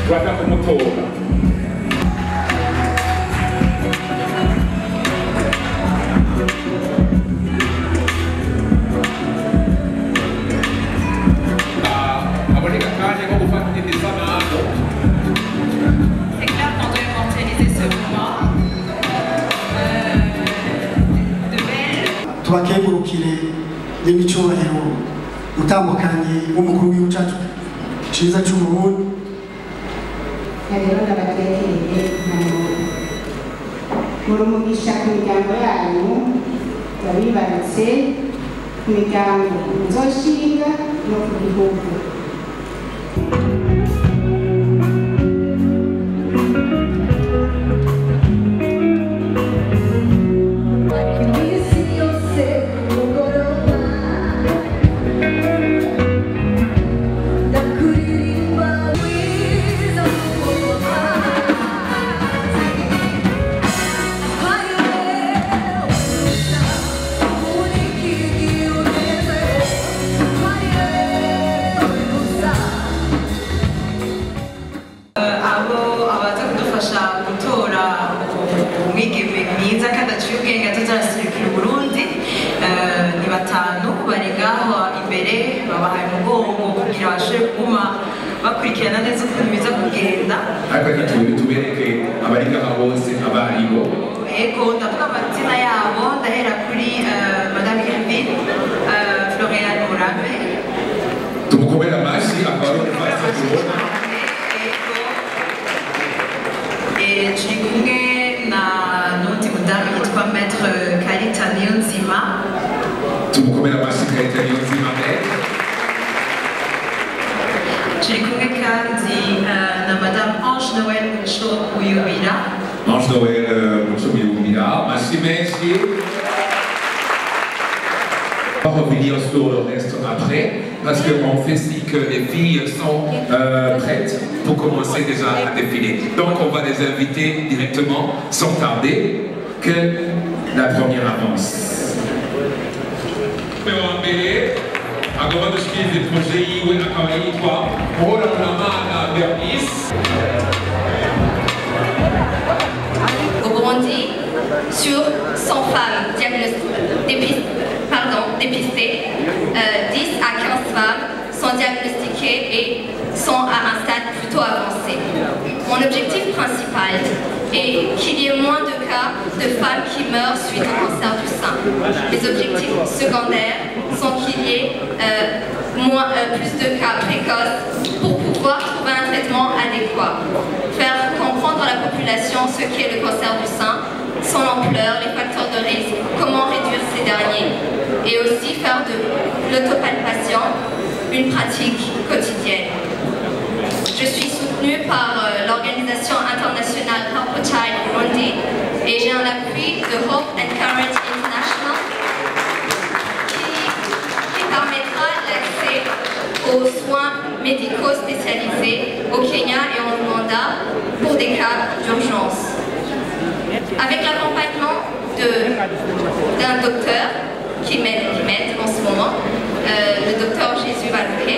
guarda come torna. Tubakengurukire n'imicyubahiro utambukanye w'umukuru w'igihugu cyacu cyiza cy'u Burundi. Rero ndabatekereye murumugisha ku miryango yanyu babibarutse ku miryango muzoshinga no ku gihugu. bakurikirana neza ukuntu biza kugenda ariko tubereke abarika bose abaribo ego ndavuga amazina yabo ndahera kuri Madame Irvine Florian Murame tumukomere amashyi akaba turi kumwe na n'undi mudamu yitwa Maître Karita Niyonzima tumukomere amashyi Karita Niyonzima turi kumwe kandi na Madame Ange Noël Mucho Uyubira. Ange Noël Mucho Uyubira, merci, merci. On va revenir sur le reste après, parce qu'on fait si que les filles sont prêtes pour commencer déjà à défiler. Donc on va les inviter directement, sans tarder, que la première avance. Agora dos 15 projetos akawaitwa Bora Mnamana Bernice. Au Burundi, sur 100 femmes dépistées, 10 à 15 femmes sont diagnostiquées et sont à un stade plutôt avancé. Mon objectif principal est qu'il y ait moins de cas de femmes qui meurent suite au cancer du sein. Les objectifs secondaires sont qu'il y ait plus de cas précoces pour pouvoir trouver un traitement adéquat. Faire comprendre à la population ce qu'est le cancer du sein, son ampleur, les facteurs de risque, comment réduire ces derniers, et aussi faire de l'autopalpation une pratique quotidienne. Je suis soutenue par l'organisation internationale Help a Child Burundi et j'ai un appui de Hope and Courage International qui permettra l'accès aux soins médicaux spécialisés au Kenya et en Ouganda pour des cas d'urgence. Avec l'accompagnement d'un docteur qui m'aide en ce moment, le docteur Jésus Valouké,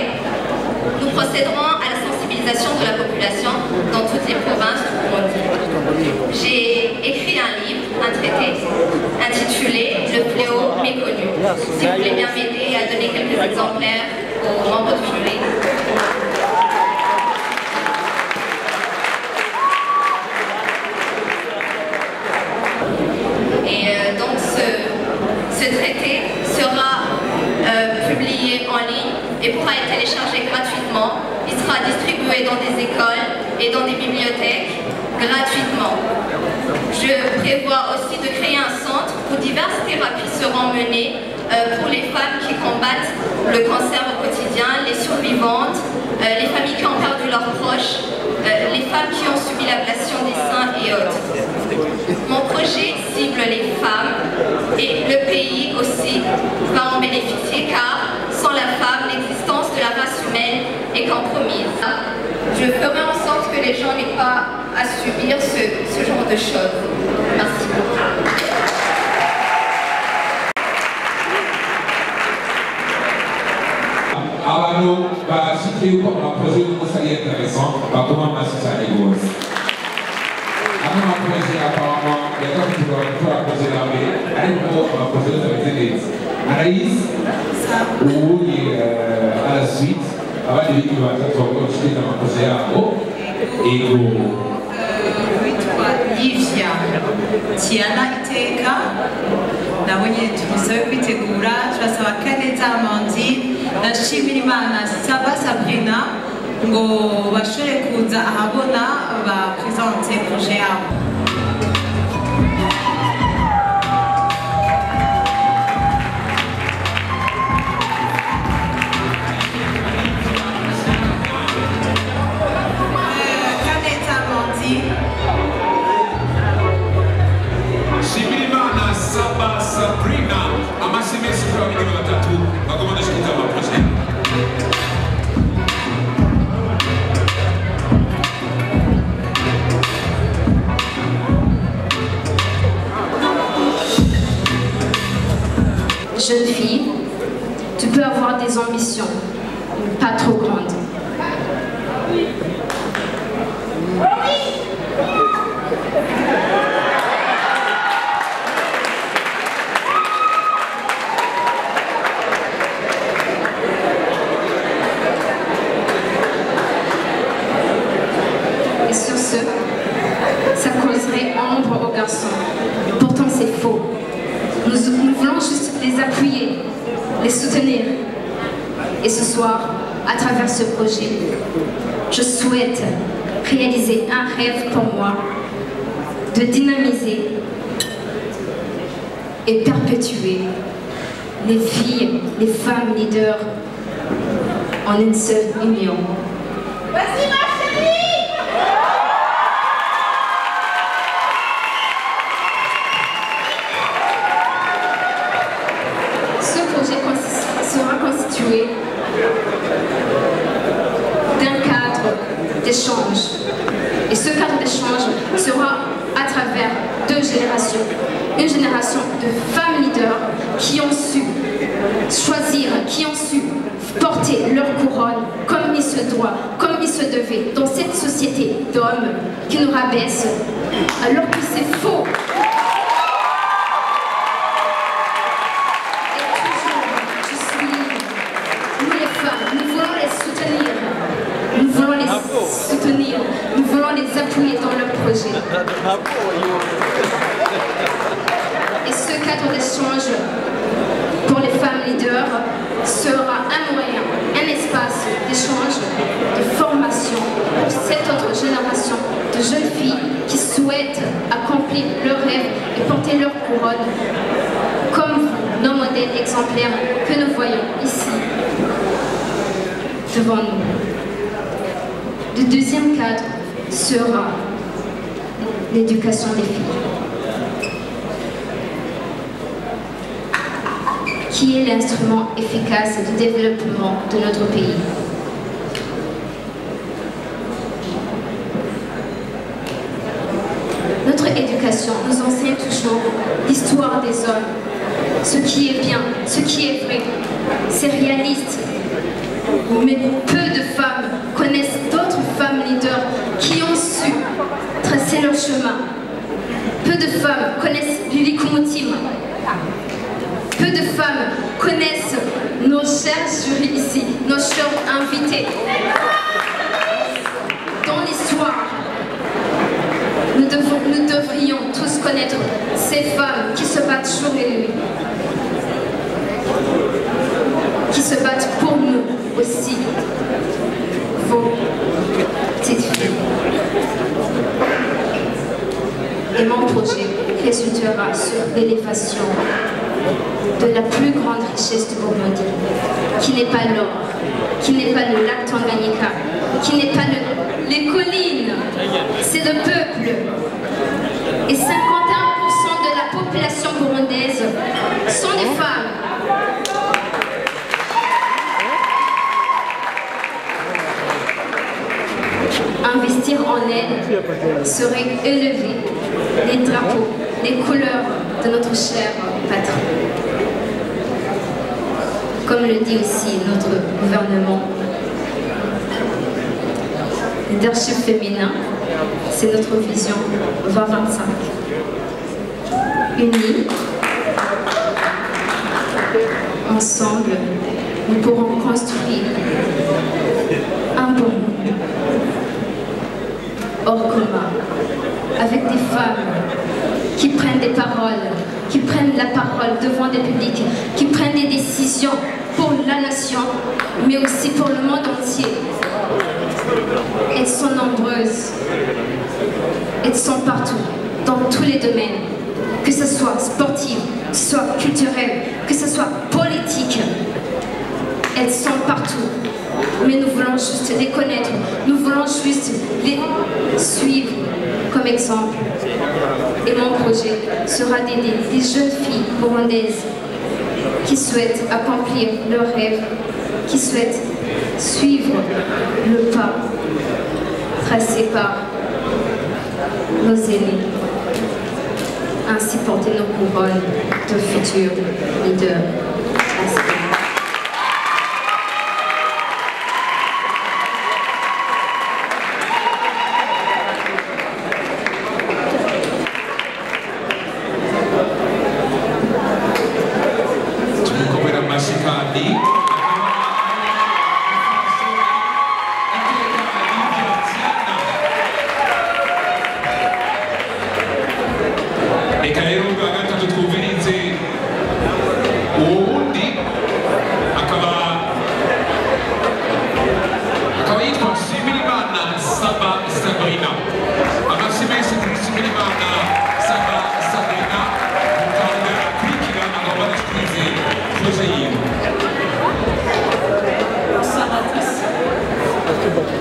nous procéderons à la sensibilisation de la population dans toutes les provinces du Burundi. J'ai écrit un livre, un traité, intitulé « Le fléau méconnu ». Si vous voulez bien m'aider à donner quelques exemplaires aux membres du jury. Et donc ce traité sera publié en ligne et pourra être téléchargé gratuitement. Il sera distribué dans des écoles et dans des bibliothèques gratuitement. Je prévois aussi de créer un centre où diverses thérapies seront menées pour les femmes qui combattent le cancer au quotidien, les survivantes, les familles qui ont perdu leurs proches, les femmes qui ont subi l'ablation des seins et autres. Mon projet cible les femmes et le pays aussi va en bénéficier car sans la femme, l'existence de la race humaine est compromise. Je ferai en sorte que les gens n'aient pas à subir ce genre de choses. Merci beaucoup. Ah, Alors, si tu veux comme un projet de conseiller intéressant, comment on a ça les gosses? Alors, un projet apparemment, il y a d'autres qui vont faire un projet l'armée, allez pour un projet de les Anaïs, ou à la suite, avant de dire qu'il va continuer dans un projet à haut, et Livia Tiana Iteka nabonye tumusaba kwitegura turasaba Kaneza Amandine ndashimira Imana Saba Sabrina ngo bashobore kuza ahabona ba présenter projet yabo. Kaneza Amandine Shimirimana Saba Sabrina, amassime super video la tatou, ma commande je quitte ma prochaine. Jeune fille, tu peux avoir des ambitions, mais pas trop grandes. Et sur ce, ça causerait ombre aux garçons. Pourtant, c'est faux. Nous voulons juste les appuyer, les soutenir. Et ce soir, à travers ce projet, je souhaite réaliser un rêve pour moi, de dynamiser et perpétuer les filles, les femmes leaders en une seule union. Vas-y, ma chérie! Ce projet sera constitué d'un cadre d'échange. Et ce cadre d'échange sera à travers deux générations. Une génération de femmes leaders qui ont su choisir, qui ont su porter leur couronne comme il se doit, comme il se devait, dans cette société d'hommes qui nous rabaissent alors que c'est faux. Nous voulons les appuyer dans leur projet. Et ce cadre d'échange pour les femmes leaders sera un moyen, un espace d'échange, de formation pour cette autre génération de jeunes filles qui souhaitent accomplir leurs rêves et porter leur couronne comme nos modèles exemplaires que nous voyons ici devant nous. Le deuxième cadre sera l'éducation des filles, qui est l'instrument efficace de développement de notre pays. Notre éducation nous enseigne toujours l'histoire des hommes, ce qui est bien, ce qui est vrai, c'est réaliste. Mais peu de femmes connaissent d'autres femmes leaders qui ont su tracer leur chemin. Peu de femmes connaissent Lily Koumoutim. Peu de femmes connaissent nos chers jurys ici, nos chers invités. Dans l'histoire, nous devrions tous connaître ces femmes qui se battent jour et nuit, qui se battent pour nous aussi, vos petites filles. Et mon projet résultera sur l'élévation de la plus grande richesse du Burundi, qui n'est pas l'or, qui n'est pas le lac Tanganyika, qui n'est pas les collines, c'est le peuple. Et 51% de la population burundaise sont des femmes. Investir en elles serait élever les drapeaux, les couleurs de notre chère patrie. comme le dit aussi notre gouvernement. Leadership féminin, c'est notre vision 2025. Unis, ensemble, nous pourrons construire un bon monde hors commun, avec des femmes qui prennent des paroles, qui prennent la parole devant des publics, qui prennent des décisions pour la nation, mais aussi pour le monde entier. Elles sont nombreuses, elles sont partout, dans tous les domaines, que ce soit sportif, que ce soit culturel, que ce soit politique. Elles sont partout, mais nous voulons juste les connaître, nous voulons juste les suivre comme exemple. Et mon projet sera d'aider des jeunes filles burundaises qui souhaitent accomplir leurs rêves, qui souhaitent suivre le pas tracé par nos aînés, ainsi porter nos couronnes de futurs leaders.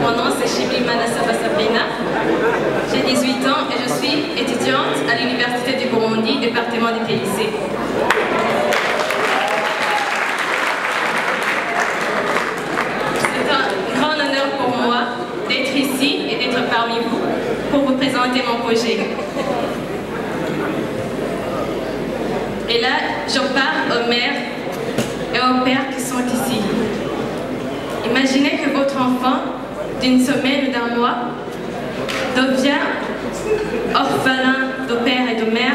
Mon nom c'est Shimimana Sabrina, j'ai 18 ans et je suis étudiante à l'Université du Burundi, département du TIC. C'est un grand honneur pour moi d'être ici et d'être parmi vous pour vous présenter mon projet. Et là, je parle aux mères et aux pères qui sont ici. Imaginez que votre enfant, d'une semaine ou d'un mois, devient orphelin de père et de mère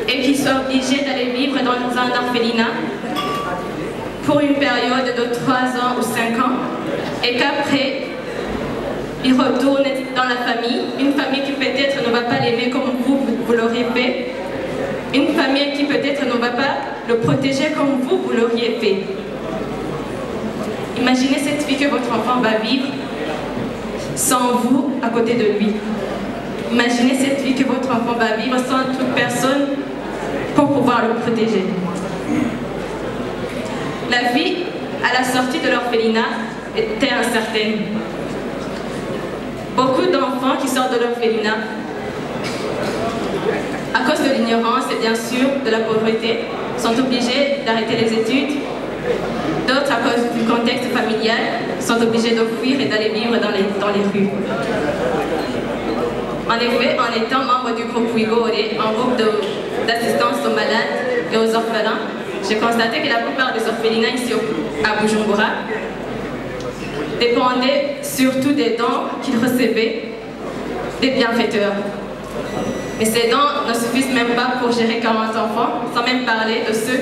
et qu'il soit obligé d'aller vivre dans un orphelinat pour une période de 3 ans ou 5 ans et qu'après, il retourne dans la famille, une famille qui peut-être ne va pas l'aimer comme vous l'auriez fait, une famille qui peut-être ne va pas le protéger comme vous l'auriez fait. Imaginez cette vie que votre enfant va vivre sans vous à côté de lui. Imaginez cette vie que votre enfant va vivre sans toute personne pour pouvoir le protéger. La vie à la sortie de l'orphelinat était incertaine. Beaucoup d'enfants qui sortent de l'orphelinat, à cause de l'ignorance et bien sûr de la pauvreté, sont obligés d'arrêter les études. D'autres, à cause du contexte familial, sont obligés de fuir et d'aller vivre dans les rues. En effet, en étant membre du groupe Wigore, un groupe d'assistance aux malades et aux orphelins, j'ai constaté que la plupart des orphelinats ici à Bujumbura dépendaient surtout des dons qu'ils recevaient des bienfaiteurs. Mais ces dons ne suffisent même pas pour gérer 40 enfants, sans même parler de ceux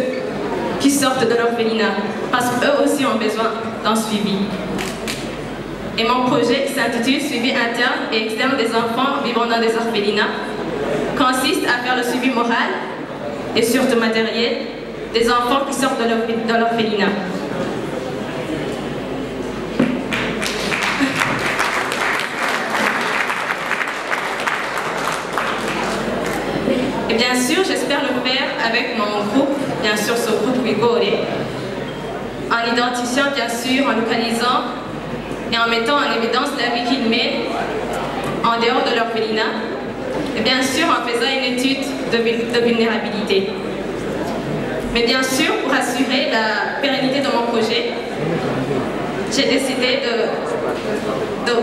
qui sortent de l'orphelinat, parce qu'eux aussi ont besoin d'un suivi. Et mon projet, qui s'intitule Suivi interne et externe des enfants vivant dans des orphelinats, consiste à faire le suivi moral et surtout matériel des enfants qui sortent de l'orphelinat. Et bien sûr, j'espère le faire avec mon groupe, bien sûr ce groupe Wigore, en identifiant bien sûr, en localisant et en mettant en évidence la vie qu'ils mènent en dehors de l'orphelinat, et bien sûr en faisant une étude de vulnérabilité. Mais bien sûr, pour assurer la pérennité de mon projet, j'ai décidé de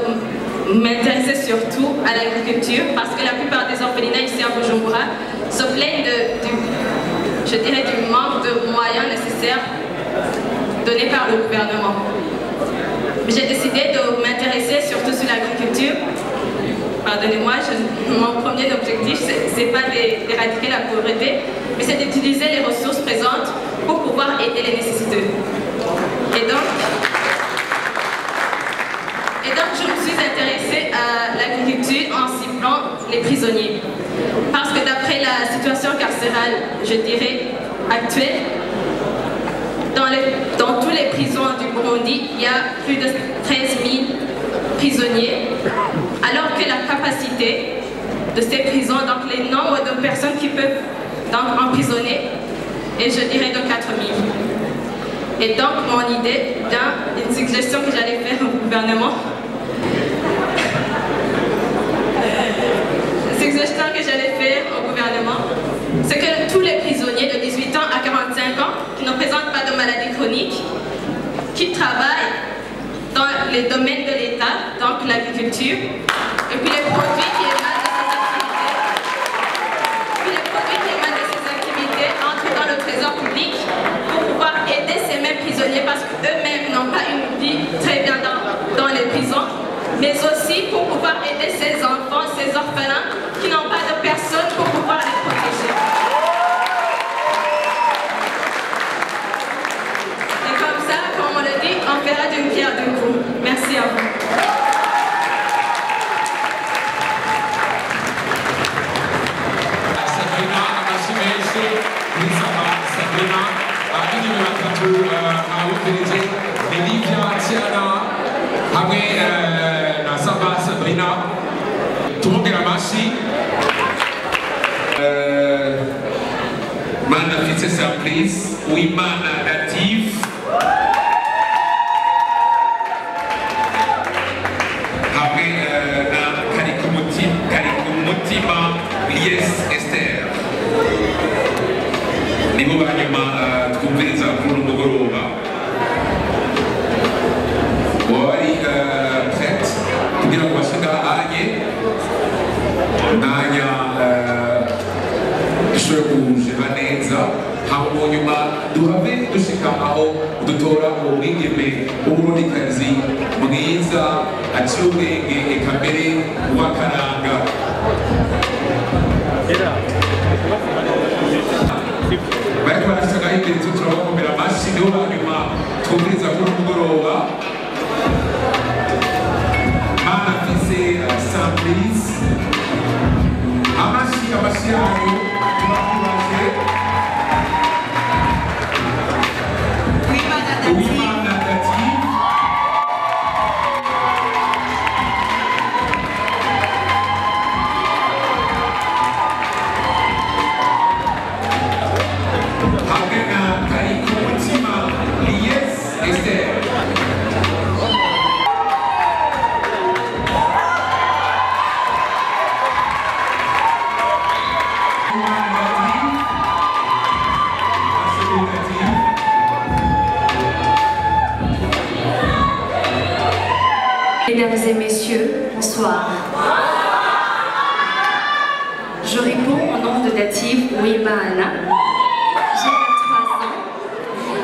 m'intéresser surtout à l'agriculture parce que la plupart des orphelinats ici à Bujumbura se plaignent je dirais, du manque de moyens nécessaires donnés par le gouvernement. J'ai décidé de m'intéresser surtout sur l'agriculture. Pardonnez-moi, mon premier objectif, ce n'est pas d'éradiquer la pauvreté, mais c'est d'utiliser les ressources présentes pour pouvoir aider les nécessiteux. Et donc, je me suis intéressée à l'agriculture en ciblant les prisonniers. Parce que d'après la situation carcérale, je dirais, actuelle, dans tous les prisons du Burundi, il y a plus de 13 000 prisonniers, alors que la capacité de ces prisons, donc les nombres de personnes qui peuvent donc emprisonner, est, je dirais, de 4 000. Et donc, mon idée, une suggestion que j'allais faire au gouvernement, c'est que tous les prisonniers de 18 ans à 45 ans qui ne présentent pas de maladie chronique, qui travaillent dans les domaines de l'État, donc l'agriculture, et puis les produits qui émanent de ces activités, entrent dans le trésor public pour pouvoir aider ces mêmes prisonniers parce qu'eux-mêmes n'ont pas une vie très bien dans les prisons, mais aussi pour pouvoir aider ces enfants, ces orphelins qui n'ont pas de personne pour pouvoir les protéger. Et comme ça, comme on le dit, on fera d'une pierre deux coups. Merci à vous. Sabrina, Amashimeshe, Nisama, Sabrina, Inime batatu, Awuferije, Olivia, Tiana, hamwe na Saba, Sabrina. Tumongera amashi. Mana afite surprise, Uwimana Native. Hamwe na Karikumutima Lies Esther. Nibo banyuma twumviriza kuri uno mugoroba. Wari prête kugira ngo bashigahanye nanya dushobora kuwujeba neza hama mu nyuma duhave dushika aho dutora umwigeme w'umurundikazi mwiza aciye ubwenge eka mbere w'akaranga. Bariko barashagaho imbere turabakomera amashi nibo banyuma twumviriza kuri umugoroba. Mana afise surprise. Amashi yayo turakubaje. Uwimana Native. Hamwe na Karikumutima Lies Esther. Mesdames et messieurs, bonsoir. Je réponds au nom de Native Uwimana. J'ai 23 ans.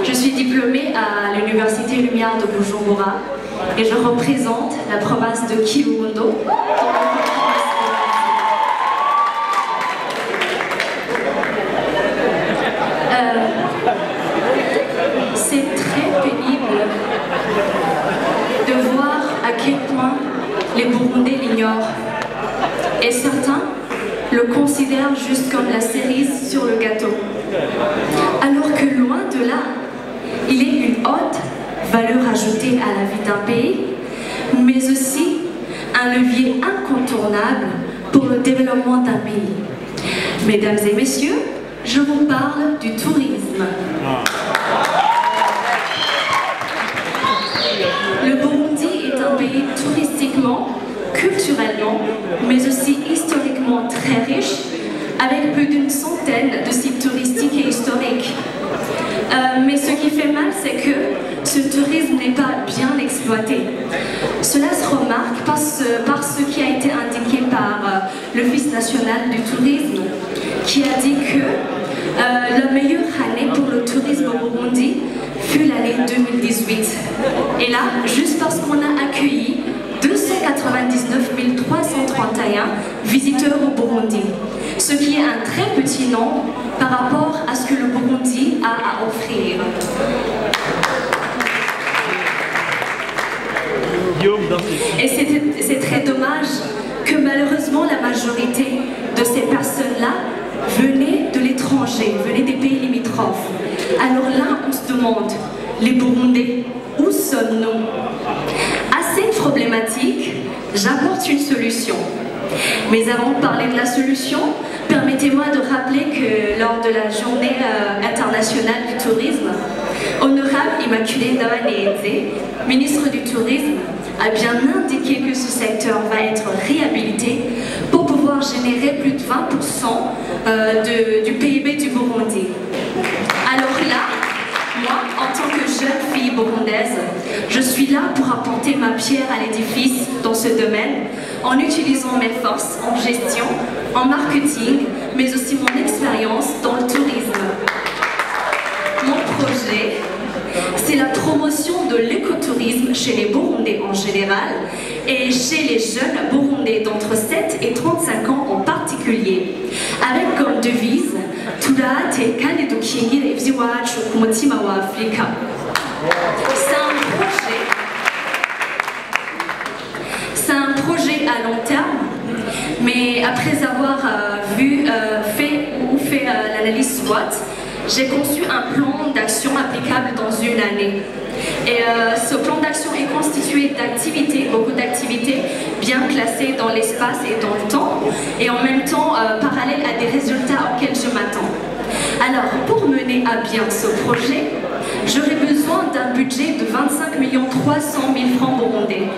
Je suis diplômée à l'Université Lumière de Bujumbura et je représente la province de Kirundo. C'est très pénible de voir à quel point les Burundais l'ignorent. Et certains le considèrent juste comme la cerise sur le gâteau. Alors que loin de là, il est une haute valeur ajoutée à la vie d'un pays, mais aussi un levier incontournable pour le développement d'un pays. Mesdames et messieurs, je vous parle du tourisme. Le Burundi est un pays touristiquement, culturellement, mais aussi historiquement très riche, avec plus d'une centaine de sites touristiques et historiques. Mais ce qui fait mal, c'est que ce tourisme n'est pas bien exploité. Cela se remarque par ce qui a été indiqué par l'Office national du tourisme, qui a dit que La meilleure année pour le tourisme au Burundi fut l'année 2018. Et là, juste parce qu'on a accueilli 299 331 visiteurs au Burundi, ce qui est un très petit nombre par rapport à ce que le Burundi a à offrir. Et c'est très dommage que malheureusement la majorité de ces personnes-là venaient de l'étranger, venaient des pays limitrophes. Alors là, on se demande, les Burundais, où sommes-nous? À cette problématique, j'apporte une solution. Mais avant de parler de la solution, permettez-moi de rappeler que lors de la journée internationale du tourisme, Honorable Immaculée Ndabaneze, ministre du Tourisme, a bien indiqué que ce secteur va être réhabilité pour pouvoir générer plus de 20% du PIB du Burundi. Alors là, moi, en tant que jeune fille burundaise, je suis là pour apporter ma pierre à l'édifice dans ce domaine, en utilisant mes forces en gestion, en marketing, mais aussi mon expérience dans le tourisme. Mon projet, c'est la promotion de l'écotourisme chez les Burundais en général et chez les jeunes Burundais d'entre 7 et 35 ans en particulier, avec comme devise Turate kandi dukingire ivy'iwacu ku mutima wa Afrika. C'est un projet à long terme, mais après avoir fait l'analyse SWOT, j'ai conçu un plan d'action applicable dans une année. Et ce plan d'action est constitué d'activités, beaucoup d'activités bien classées dans l'espace et dans le temps, et en même temps parallèles à des résultats auxquels je m'attends. Alors, pour mener à bien ce projet, j'aurai besoin d'un budget de 25 300 000 francs burundais.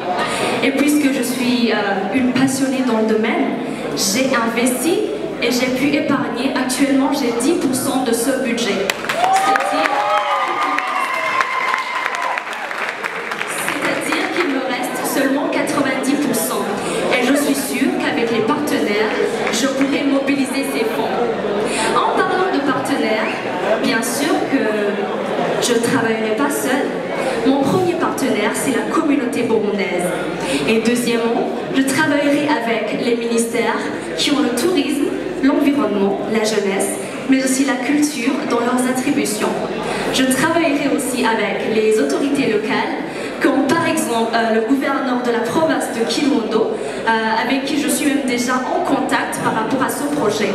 Et puisque je suis une passionnée dans le domaine, j'ai investi et j'ai pu épargner. Actuellement, j'ai 10% de ce budget. C'est-à-dire qu'il me reste seulement 90%. Et je suis sûre qu'avec les partenaires, je pourrai mobiliser ces fonds. En parlant de partenaires, bien sûr que je ne travaillerai pas seule. Mon premier partenaire, c'est la communauté burundaise. Et deuxièmement, je travaillerai avec les ministères qui ont le tourisme, l'environnement, la jeunesse, mais aussi la culture dans leurs attributions. Je travaillerai aussi avec les autorités locales, comme par exemple le gouverneur de la province de Kirundo, avec qui je suis même déjà en contact par rapport à ce projet.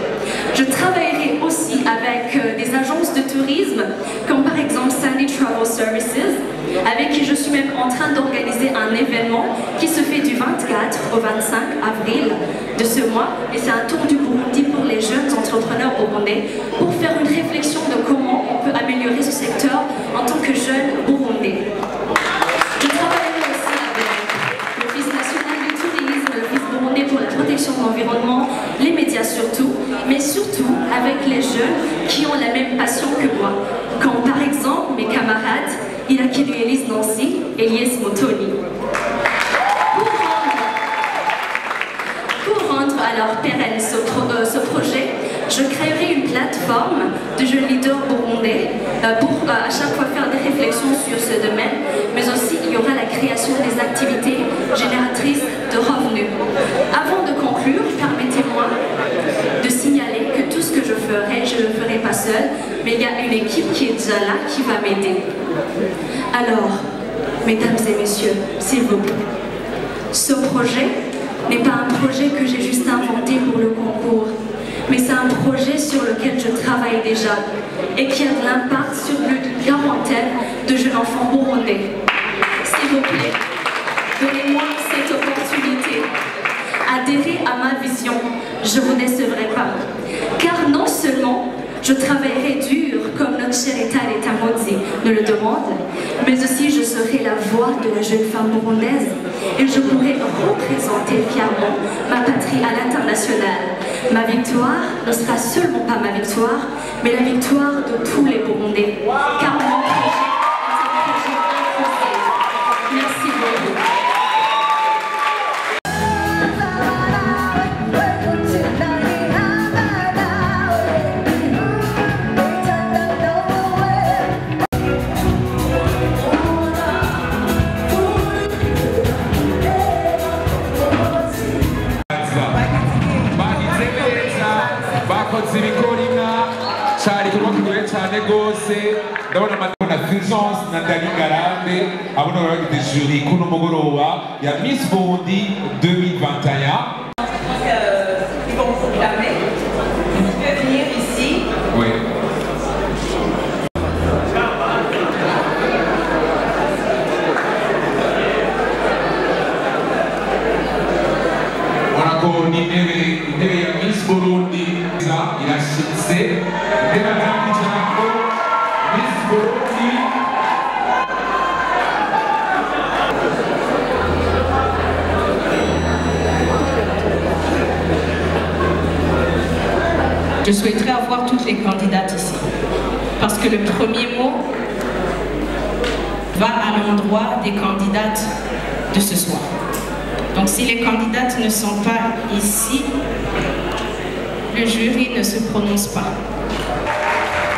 Je travaillerai aussi avec des agences de tourisme, comme par exemple Sandy Travel Services, avec qui je suis même en train d'organiser un événement qui se fait du 24 au 25 avril de ce mois. Et c'est un tour du Burundi pour les jeunes entrepreneurs burundais, pour faire une réflexion de comment on peut améliorer ce secteur en tant que jeune burundais. Je travaillerai aussi avec l'Office national du tourisme, l'Office burundais pour la protection de l'environnement, les médias surtout, mais surtout avec les jeunes qui ont la même passion que moi, comme par exemple mes camarades Irakiri Elise Nancy et Lies Motoni. Pour rendre alors pérenne ce projet, je créerai une plateforme de jeunes leaders burundais pour à chaque fois faire des réflexions sur ce domaine, mais aussi il y aura la création des activités génératrices de revenus. Avant de conclure, permettez-moi de signaler que tout ce que je ferai, je ne le ferai pas seule, mais il y a une équipe qui est déjà là, qui va m'aider. Alors, mesdames et messieurs, s'il vous plaît, ce projet n'est pas un projet que j'ai juste inventé pour le concours, mais c'est un projet sur lequel je travaille déjà et qui a de l'impact sur plus d'une quarantaine de jeunes enfants burundais. S'il vous plaît, donnez-moi cette opportunité. Adhérez à ma vision, je vous décevrai pas. Car non seulement je travaillerai dur comme notre cher État Modi me le demande, mais aussi je serai la voix de la jeune femme burundaise et je pourrai représenter fièrement ma patrie à l'international. Ma victoire ne sera seulement pas ma victoire, mais la victoire de tous les Burundais. Car mon projet est un projet inclusif. Merci beaucoup. ndabona na Fulgence na Dani Garambe abona bagite jury kuno mugoroba ya Miss Burundi 2021. Ils vont proclamer. Vous pouvez venir ici. Oui. On a connu Miss Burundi, il a chissé. Je souhaiterais avoir toutes les candidates ici, parce que le premier mot va à l'endroit des candidates de ce soir. Donc si les candidates ne sont pas ici, le jury ne se prononce pas.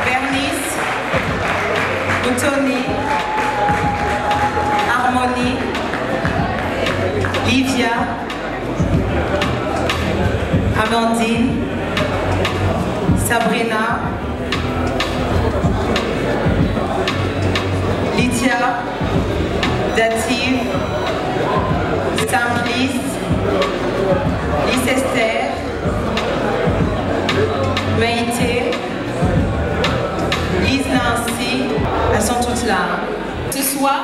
Bernice, Boutonné, Harmonie, Livia, Amandine, Sabrina, Lydia, Dative, Simplice, Lise Esther, Maïté, Lise Nancy, elles sont toutes là. Ce soir,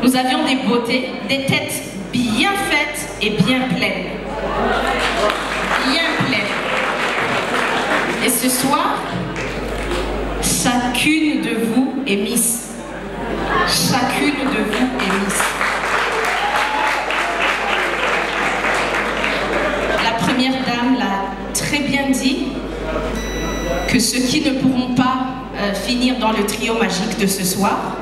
nous avions des beautés, des têtes bien faites et bien pleines. Bien pleines. Et ce soir, chacune de vous est Miss. Chacune de vous est Miss. La première dame l'a très bien dit, que ceux qui ne pourront pas finir dans le trio magique de ce soir,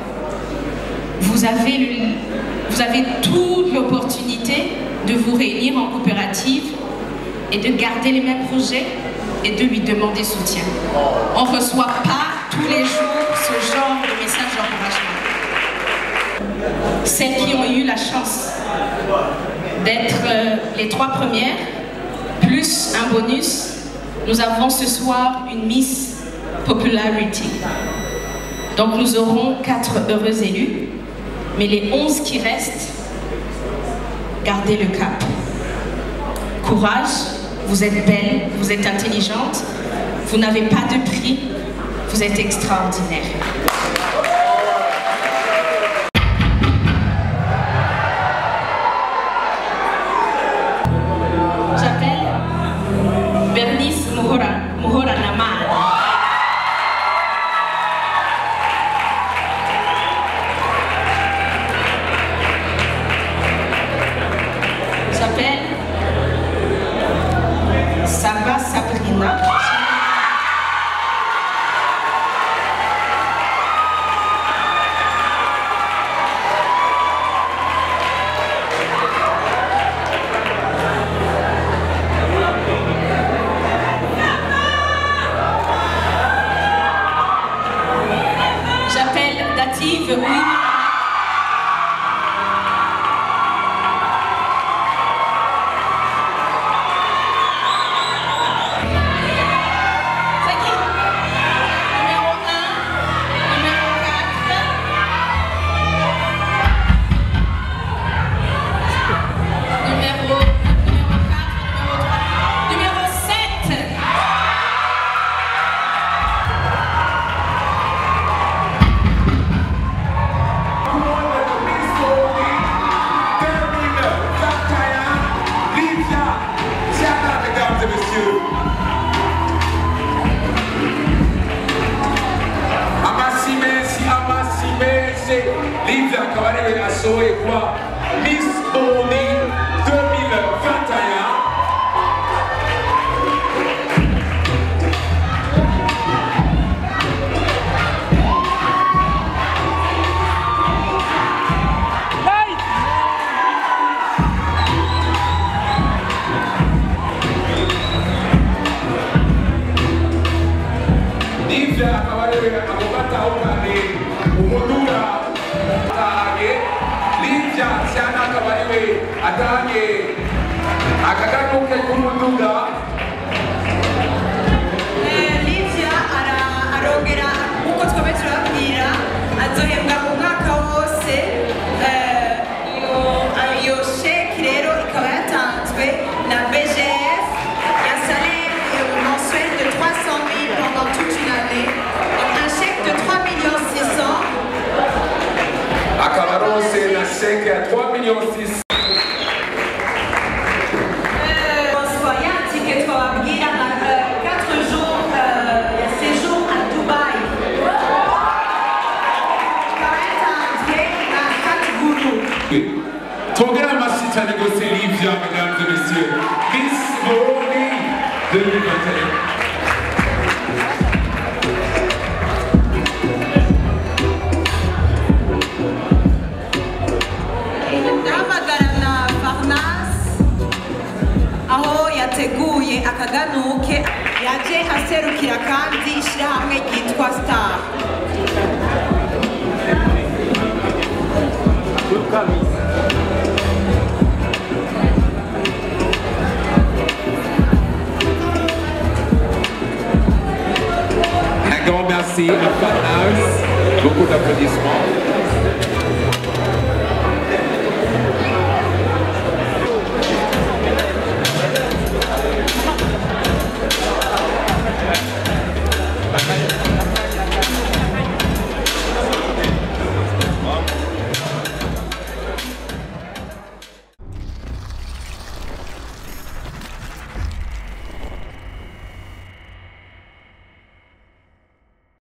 vous avez toute l'opportunité de vous réunir en coopérative et de garder les mêmes projets et de lui demander soutien. On ne reçoit pas tous les jours ce genre de message d'encouragement. Celles qui ont eu la chance d'être les 3 premières, plus un bonus, nous avons ce soir une Miss Popularity. Donc nous aurons 4 heureux élus, mais les 11 qui restent, gardez le cap. Courage. Vous êtes belle, vous êtes intelligente, vous n'avez pas de prix, vous êtes extraordinaire. J'appelle Bernice Muhora Naman. J'appelle Sabrina. J'appelle Dative. Livia Kabarebe Assoe kwa Miss Burundi 2021. Livia Kabarebe Abogata Okane Umudura Livia Siana Kabariwe Diocèse. Tongera Mashita négocié Livia, mesdames et messieurs. Miss Moroni 2021. aho yateguye akaganuke yaje aserukira kandi ishyirahamwe ryitwa Star. Un grand merci à Farnas, beaucoup d'applaudissements.